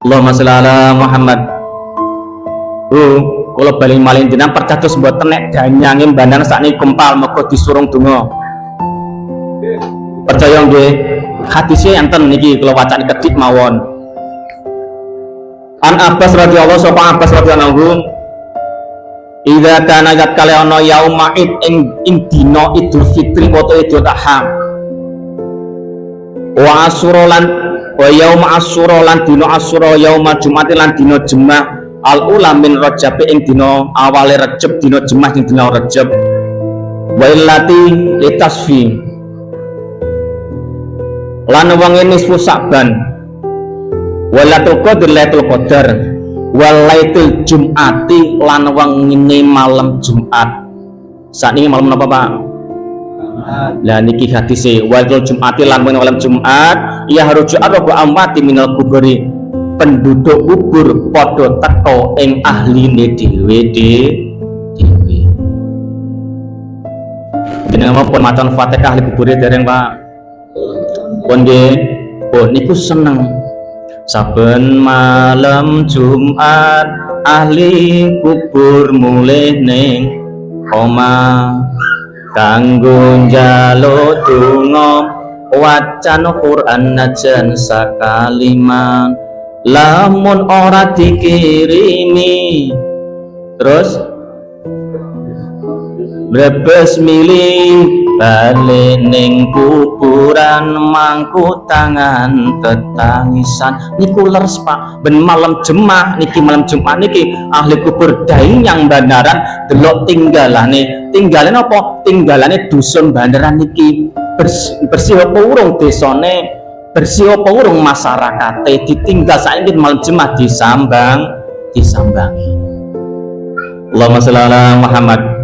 Allahumma sholli ala Muhammad. Kalau balik malin jenengan percados mboten nek danyange bandana sakniki kempal mergo disurung donga. Percaya nggih? Hadisnya enten niki kula wacani kedhik mawon. An Abbas radhiyallahu sapa Abbas radhiyallahu anhu, idza kana zat kale ana yauma id ing dina Idul Fitri wa Idul Adha. Wa asyura lan wa yauma asyura lan dina asyura yauma Jumat lan dina Jumat al ula min Rajab ing dina awale Rajab dina Jumat ing dina Rajab. Wa illati litasfi lan wengi nisfu Sa'ban walatul qadr lailatul qadar walaitul jum'ati lan wengine malam Jumat. Sakniki malam napa Pak? Lah niki hadise walaitul jum'ati lan wengine malam Jumat ya haruju arba amwati minal kuburi, penduduk kubur padha teka ing ahline dhewe dhewe. Jenengan pun macan Fatihah ahli kubure dereng Pak. Pun nggih, pun niku seneng. Saben malam Jumat ahli kubur mulih ning omah kanggo njaluk donga wacan Quran najan sakaliman lamun ora dikirimi terus brebes milih bali ning kuburan mangku tangan tetangisan niku leres Pak. Ben malam Jumat niki malam Jumat niki ahli kubur daing yang bandaran delok tinggalane apa? Tinggalane dusun bandaran niki bersih apa urung desane, bersih apa urung masyarakate ditinggal saiki malam Jumat disambangi. Allahumma sholli ala Muhammad.